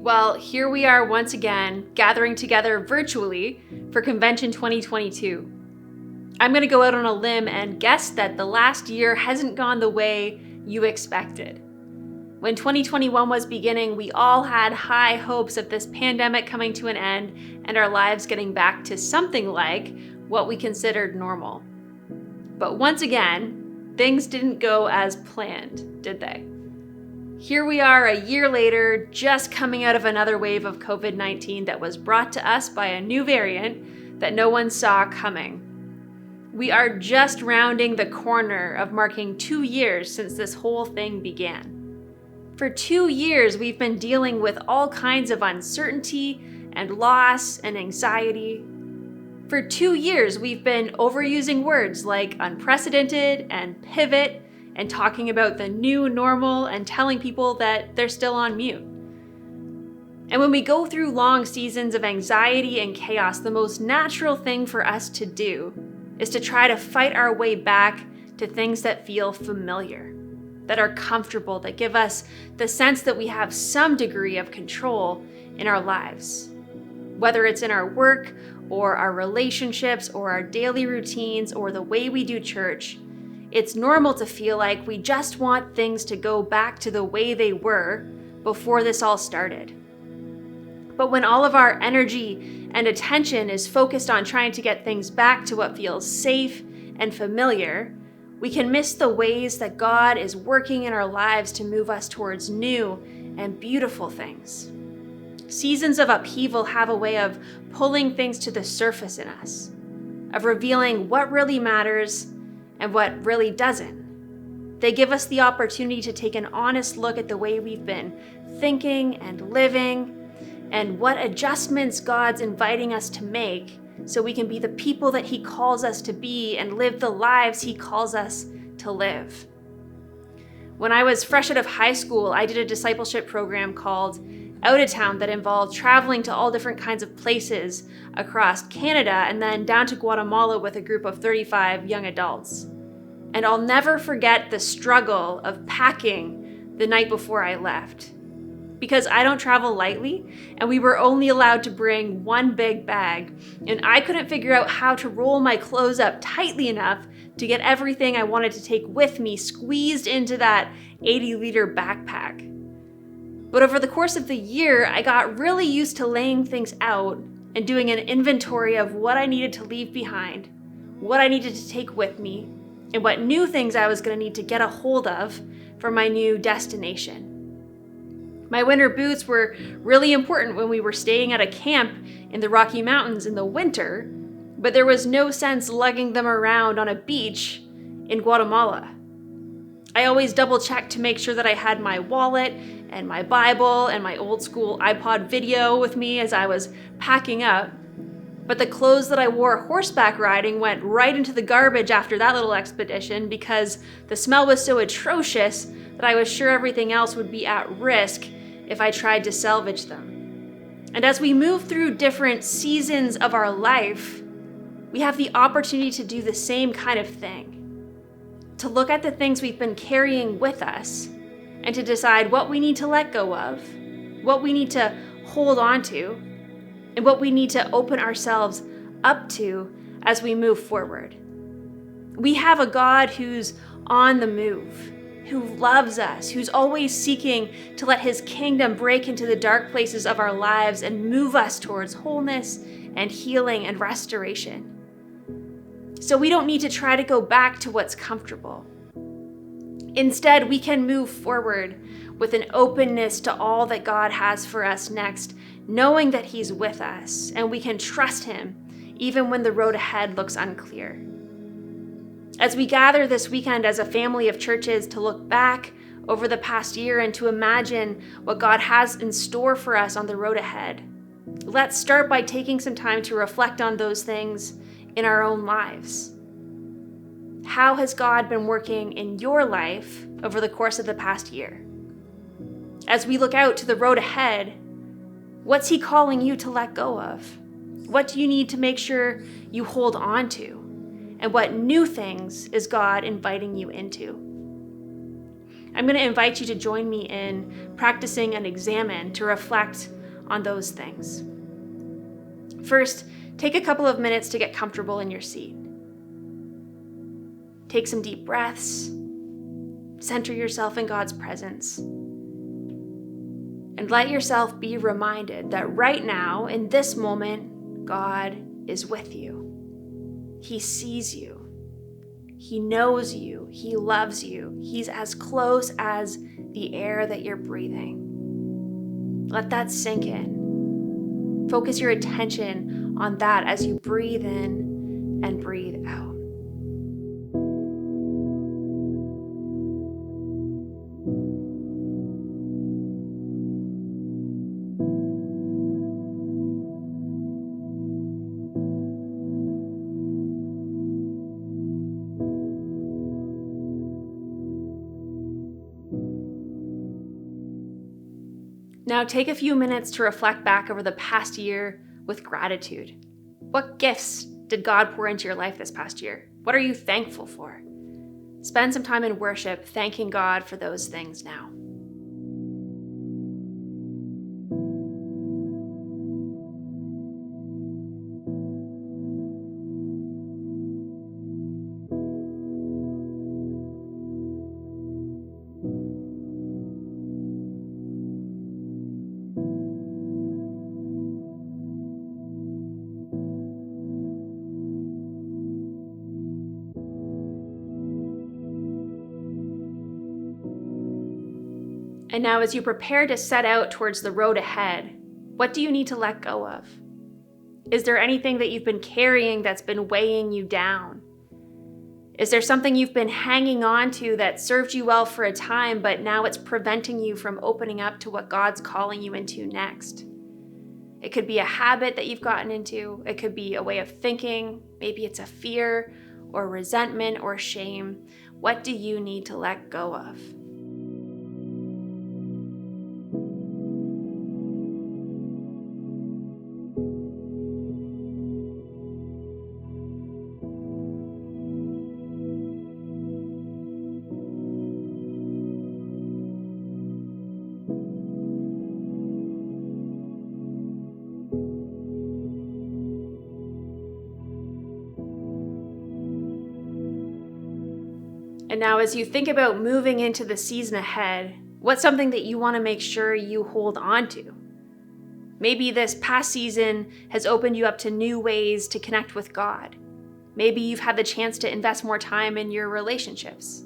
Well, here we are once again, gathering together virtually for Convention 2022. I'm going to go out on a limb and guess that the last year hasn't gone the way you expected. When 2021 was beginning, we all had high hopes of this pandemic coming to an end and our lives getting back to something like what we considered normal. But once again, things didn't go as planned, did they? Here we are a year later, just coming out of another wave of COVID-19 that was brought to us by a new variant that no one saw coming. We are just rounding the corner of marking 2 years since this whole thing began. For 2 years, we've been dealing with all kinds of uncertainty and loss and anxiety. For 2 years, we've been overusing words like unprecedented and pivot and talking about the new normal and telling people that they're still on mute. And when we go through long seasons of anxiety and chaos, the most natural thing for us to do is to try to fight our way back to things that feel familiar, that are comfortable, that give us the sense that we have some degree of control in our lives. Whether it's in our work or our relationships or our daily routines or the way we do church, it's normal to feel like we just want things to go back to the way they were before this all started. But when all of our energy and attention is focused on trying to get things back to what feels safe and familiar, we can miss the ways that God is working in our lives to move us towards new and beautiful things. Seasons of upheaval have a way of pulling things to the surface in us, of revealing what really matters and what really doesn't. They give us the opportunity to take an honest look at the way we've been thinking and living, and what adjustments God's inviting us to make so we can be the people that He calls us to be and live the lives He calls us to live. When I was fresh out of high school, I did a discipleship program called Out of Town that involved traveling to all different kinds of places across Canada and then down to Guatemala with a group of 35 young adults. And I'll never forget the struggle of packing the night before I left. Because I don't travel lightly, and we were only allowed to bring one big bag, and I couldn't figure out how to roll my clothes up tightly enough to get everything I wanted to take with me squeezed into that 80-liter backpack. But over the course of the year, I got really used to laying things out and doing an inventory of what I needed to leave behind, what I needed to take with me, and what new things I was going to need to get a hold of for my new destination. My winter boots were really important when we were staying at a camp in the Rocky Mountains in the winter, but there was no sense lugging them around on a beach in Guatemala. I always double-checked to make sure that I had my wallet and my Bible and my old school iPod video with me as I was packing up. But the clothes that I wore horseback riding went right into the garbage after that little expedition because the smell was so atrocious that I was sure everything else would be at risk if I tried to salvage them. And as we move through different seasons of our life, we have the opportunity to do the same kind of thing. To look at the things we've been carrying with us and to decide what we need to let go of, what we need to hold on to, and what we need to open ourselves up to as we move forward. We have a God who's on the move, who loves us, who's always seeking to let His kingdom break into the dark places of our lives and move us towards wholeness and healing and restoration. So we don't need to try to go back to what's comfortable. Instead, we can move forward with an openness to all that God has for us next, knowing that He's with us and we can trust Him even when the road ahead looks unclear. As we gather this weekend as a family of churches to look back over the past year and to imagine what God has in store for us on the road ahead, let's start by taking some time to reflect on those things in our own lives. How has God been working in your life over the course of the past year? As we look out to the road ahead, what's He calling you to let go of? What do you need to make sure you hold on to? And what new things is God inviting you into? I'm going to invite you to join me in practicing an examine to reflect on those things. First, take a couple of minutes to get comfortable in your seat. Take some deep breaths. Center yourself in God's presence. And let yourself be reminded that right now, in this moment, God is with you. He sees you. He knows you. He loves you. He's as close as the air that you're breathing. Let that sink in. Focus your attention on that as you breathe in and breathe out. Now take a few minutes to reflect back over the past year with gratitude. What gifts did God pour into your life this past year? What are you thankful for? Spend some time in worship, thanking God for those things now. And now as you prepare to set out towards the road ahead, what do you need to let go of? Is there anything that you've been carrying that's been weighing you down? Is there something you've been hanging on to that served you well for a time, but now it's preventing you from opening up to what God's calling you into next? It could be a habit that you've gotten into. It could be a way of thinking. Maybe it's a fear or resentment or shame. What do you need to let go of? And now as you think about moving into the season ahead, what's something that you want to make sure you hold on to? Maybe this past season has opened you up to new ways to connect with God. Maybe you've had the chance to invest more time in your relationships.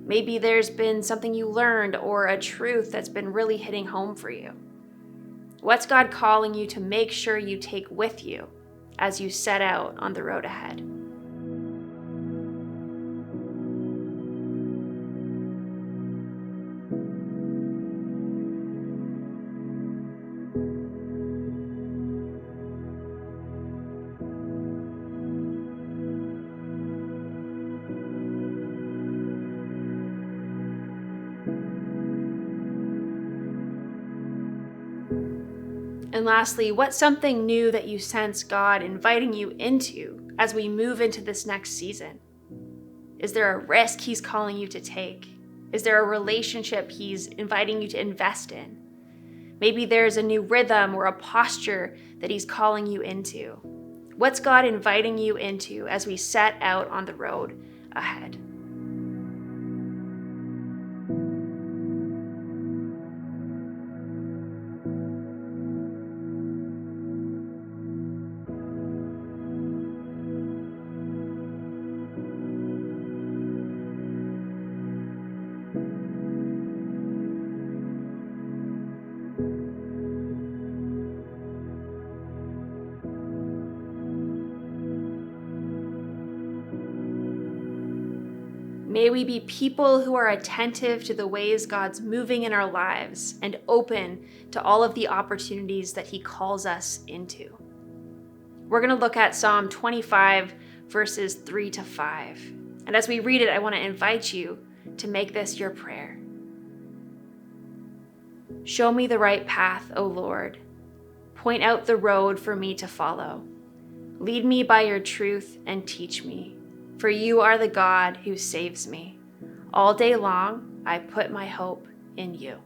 Maybe there's been something you learned or a truth that's been really hitting home for you. What's God calling you to make sure you take with you as you set out on the road ahead? And lastly, what's something new that you sense God inviting you into as we move into this next season? Is there a risk He's calling you to take? Is there a relationship He's inviting you to invest in? Maybe there's a new rhythm or a posture that He's calling you into. What's God inviting you into as we set out on the road ahead? May we be people who are attentive to the ways God's moving in our lives and open to all of the opportunities that He calls us into. We're going to look at Psalm 25, verses 3-5. And as we read it, I want to invite you to make this your prayer. Show me the right path, O Lord. Point out the road for me to follow. Lead me by your truth and teach me. For you are the God who saves me. All day long, I put my hope in you.